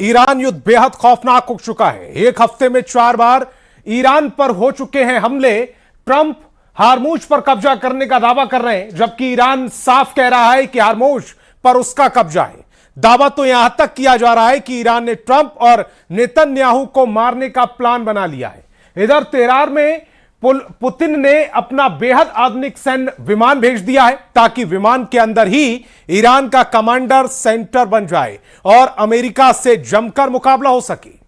Iran युद्ध बेहद खौफनाक हो चुका है। एक हफ्ते में 4 बार ईरान पर हो चुके हैं हमले। ट्रंप हार्मूज पर कब्जा करने का दावा कर रहे हैं, जबकि ईरान साफ कह रहा है कि हार्मूज पर उसका कब्जा है। दावा तो यहां तक किया जा रहा है कि ईरान ने ट्रंप और नेतन्याहू को मारने का प्लान बना लिया है। इधर तेहरान में पुतिन ने अपना बेहद आधुनिक सैन्य विमान भेज दिया है, ताकि विमान के अंदर ही ईरान का कमांडर सेंटर बन जाए और अमेरिका से जमकर मुकाबला हो सके।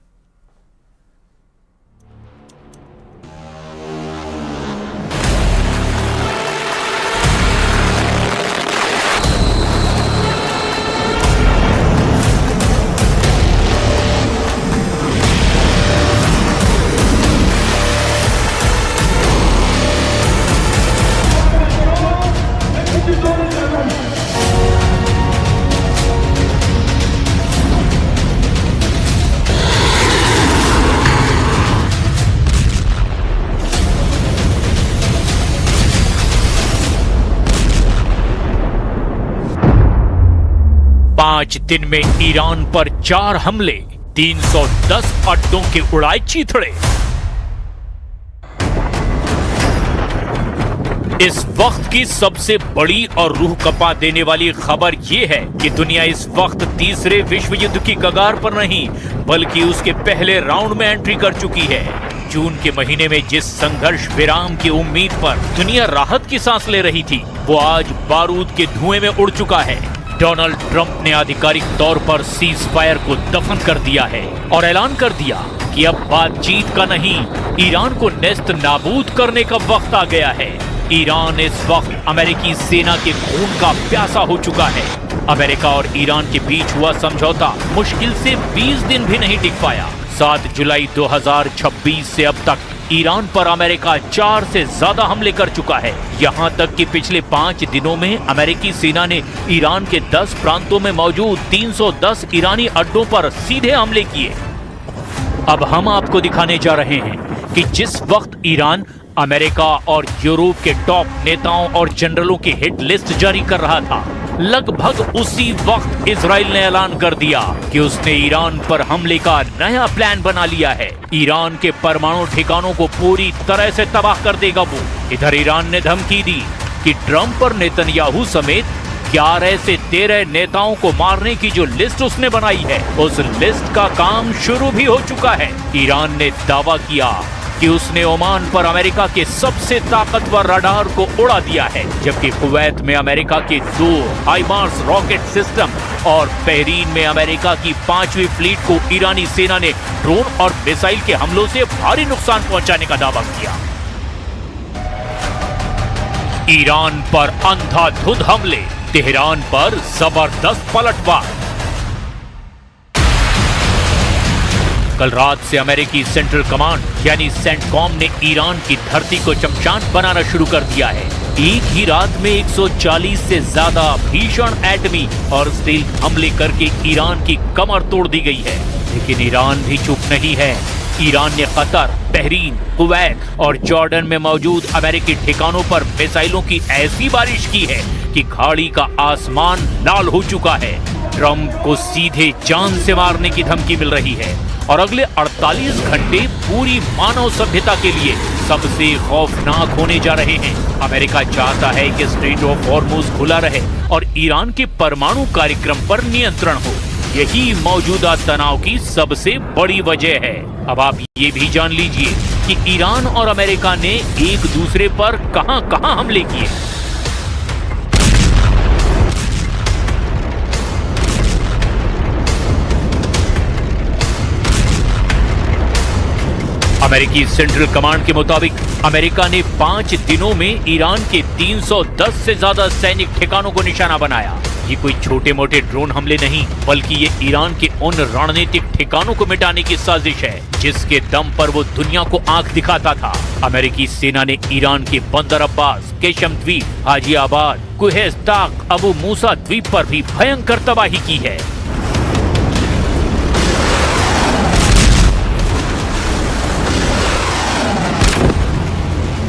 पांच दिन में ईरान पर 4 हमले, 310 अड्डों के उड़ाए चीथड़े। इस वक्त की सबसे बड़ी और रूह कपा देने वाली खबर यह है कि दुनिया इस वक्त तीसरे विश्व युद्ध की कगार पर नहीं, बल्कि उसके पहले राउंड में एंट्री कर चुकी है। जून के महीने में जिस संघर्ष विराम की उम्मीद पर दुनिया राहत की सांस ले रही थी, वो आज बारूद के धुएं में उड़ चुका है। डोनाल्ड ट्रंप ने आधिकारिक तौर पर सीज फायर को दफन कर दिया है और ऐलान कर दिया कि अब बातचीत का नहीं, ईरान को नेस्त नाबूद करने का वक्त आ गया है। ईरान इस वक्त अमेरिकी सेना के खून का प्यासा हो चुका है। अमेरिका और ईरान के बीच हुआ समझौता मुश्किल से 20 दिन भी नहीं टिक पाया। 7 जुलाई 2026 से अब तक ईरान पर अमेरिका 4 से ज्यादा हमले कर चुका है। यहाँ तक कि पिछले 5 दिनों में अमेरिकी सेना ने ईरान के 10 प्रांतों में मौजूद 310 ईरानी अड्डों पर सीधे हमले किए। अब हम आपको दिखाने जा रहे हैं कि जिस वक्त ईरान अमेरिका और यूरोप के टॉप नेताओं और जनरलों की हिट लिस्ट जारी कर रहा था, लगभग उसी वक्त इजराइल ने ऐलान कर दिया कि उसने ईरान पर हमले का नया प्लान बना लिया है। ईरान के परमाणु ठिकानों को पूरी तरह से तबाह कर देगा वो। इधर ईरान ने धमकी दी कि ट्रंप और नेतन्याहू समेत 11 से 13 नेताओं को मारने की जो लिस्ट उसने बनाई है, उस लिस्ट का काम शुरू भी हो चुका है। ईरान ने दावा किया कि उसने ओमान पर अमेरिका के सबसे ताकतवर रडार को उड़ा दिया है, जबकि कुवैत में अमेरिका के 2 हाइमार्स रॉकेट सिस्टम और बहरीन में अमेरिका की 5वीं फ्लीट को ईरानी सेना ने ड्रोन और मिसाइल के हमलों से भारी नुकसान पहुंचाने का दावा किया। ईरान पर अंधाधुंध हमले, तेहरान पर जबरदस्त पलटवार। कल रात से अमेरिकी सेंट्रल कमांड यानी सेंटकॉम ने ईरान की धरती को शमशान बनाना शुरू कर दिया है। एक ही रात में 140 से ज्यादा भीषण एटमी और स्टील हमले करके ईरान की कमर तोड़ दी गई है। लेकिन ईरान भी चुप नहीं है। ईरान ने कतर, बहरीन, कुवैत और जॉर्डन में मौजूद अमेरिकी ठिकानों पर मिसाइलों की ऐसी बारिश की है कि खाड़ी का आसमान लाल हो चुका है। ट्रंप को सीधे जान से मारने की धमकी मिल रही है और अगले 48 घंटे पूरी मानव सभ्यता के लिए सबसे खौफनाक होने जा रहे हैं। अमेरिका चाहता है कि स्ट्रेट ऑफ हॉर्मुज खुला रहे और ईरान के परमाणु कार्यक्रम पर नियंत्रण हो। यही मौजूदा तनाव की सबसे बड़ी वजह है। अब आप ये भी जान लीजिए कि ईरान और अमेरिका ने एक दूसरे पर कहां-कहां हमले किए। अमेरिकी सेंट्रल कमांड के मुताबिक अमेरिका ने 5 दिनों में ईरान के 310 से ज्यादा सैनिक ठिकानों को निशाना बनाया। ये कोई छोटे मोटे ड्रोन हमले नहीं, बल्कि ये ईरान के उन रणनीतिक ठिकानों को मिटाने की साजिश है जिसके दम पर वो दुनिया को आंख दिखाता था। अमेरिकी सेना ने ईरान के बंदर अब्बास, केशम द्वीप, हाजियाबाद, कुहेस्ताक, अबू मूसा द्वीप पर भी भयंकर तबाही की है।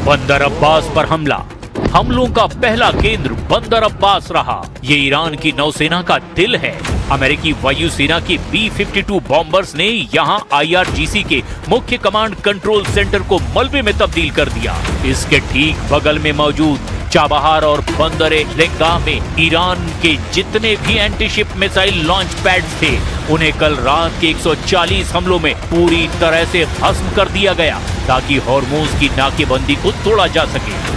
बंदर अब्बास पर हमला, हमलों का पहला केंद्र बंदर अब्बास रहा। ये ईरान की नौसेना का दिल है। अमेरिकी वायुसेना के B-52 बॉम्बर्स ने यहाँ IRGC के मुख्य कमांड कंट्रोल सेंटर को मलबे में तब्दील कर दिया। इसके ठीक बगल में मौजूद चाबहार और बंदरे लेंगा में ईरान के जितने भी एंटीशिप मिसाइल लॉन्च पैड्स थे, उन्हें कल रात के 140 हमलों में पूरी तरह से भस्म कर दिया गया ताकि हॉर्मोज की नाकेबंदी को तोड़ा जा सके।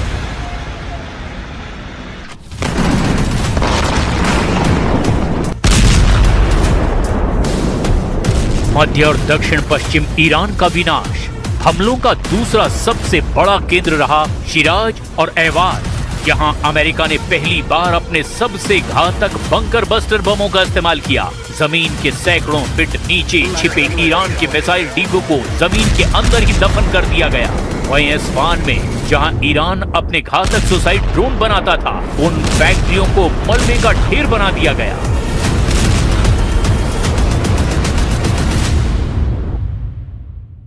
मध्य और दक्षिण पश्चिम ईरान का विनाश। हमलों का दूसरा सबसे बड़ा केंद्र रहा शिराज और ऐवार। यहाँ अमेरिका ने पहली बार अपने सबसे घातक बंकर बस्टर बमों का इस्तेमाल किया। जमीन के सैकड़ों फीट नीचे छिपे ईरान के मिसाइल डिपो को जमीन के अंदर ही दफन कर दिया गया। वहीं एस्फहान में जहाँ ईरान अपने घातक सुसाइड ड्रोन बनाता था, उन फैक्ट्रियों को मलबे का ढेर बना दिया गया।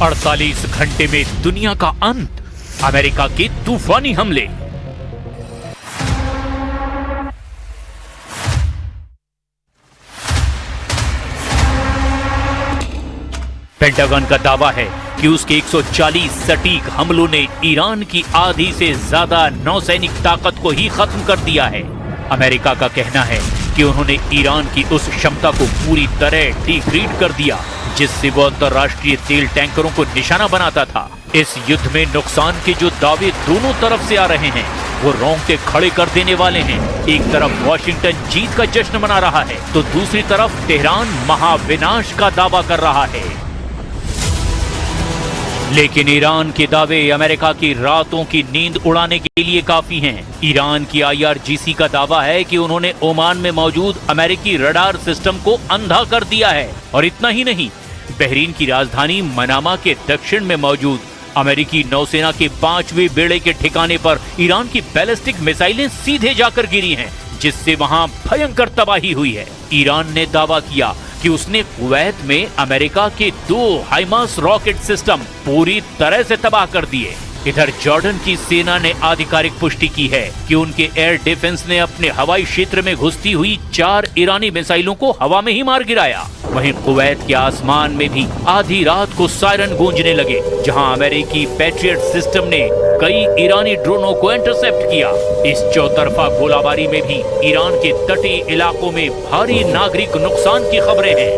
48 घंटे में दुनिया का अंत, अमेरिका के तूफानी हमले। पेंटागन का दावा है कि उसके 140 सटीक हमलों ने ईरान की आधी से ज्यादा नौसैनिक ताकत को ही खत्म कर दिया है। अमेरिका का कहना है कि उन्होंने ईरान की उस क्षमता को पूरी तरह डिग्रेड कर दिया जिससे वो अंतर्राष्ट्रीय तेल टैंकरों को निशाना बनाता था। इस युद्ध में नुकसान के जो दावे दोनों तरफ से आ रहे हैं, वो रोंगटे खड़े कर देने वाले हैं। एक तरफ वॉशिंगटन जीत का जश्न मना रहा है, तो दूसरी तरफ तेहरान महाविनाश का दावा कर रहा है। लेकिन ईरान के दावे अमेरिका की रातों की नींद उड़ाने के लिए काफी हैं। ईरान की IRGC का दावा है कि उन्होंने ओमान में मौजूद अमेरिकी रडार सिस्टम को अंधा कर दिया है। और इतना ही नहीं, बहरीन की राजधानी मनामा के दक्षिण में मौजूद अमेरिकी नौसेना के 5वें बेड़े के ठिकाने पर ईरान की बैलिस्टिक मिसाइलें सीधे जाकर गिरी हैं, जिससे वहां भयंकर तबाही हुई है। ईरान ने दावा किया कि उसने कुवैत में अमेरिका के 2 हाइमार्स रॉकेट सिस्टम पूरी तरह से तबाह कर दिए। इधर जॉर्डन की सेना ने आधिकारिक पुष्टि की है कि उनके एयर डिफेंस ने अपने हवाई क्षेत्र में घुसती हुई 4 ईरानी मिसाइलों को हवा में ही मार गिराया। वहीं कुवैत के आसमान में भी आधी रात को सायरन गूंजने लगे, जहां अमेरिकी पैट्रियट सिस्टम ने कई ईरानी ड्रोनों को इंटरसेप्ट किया। इस चौतरफा गोलाबारी में भी ईरान के तटीय इलाकों में भारी नागरिक नुकसान की खबरें हैं।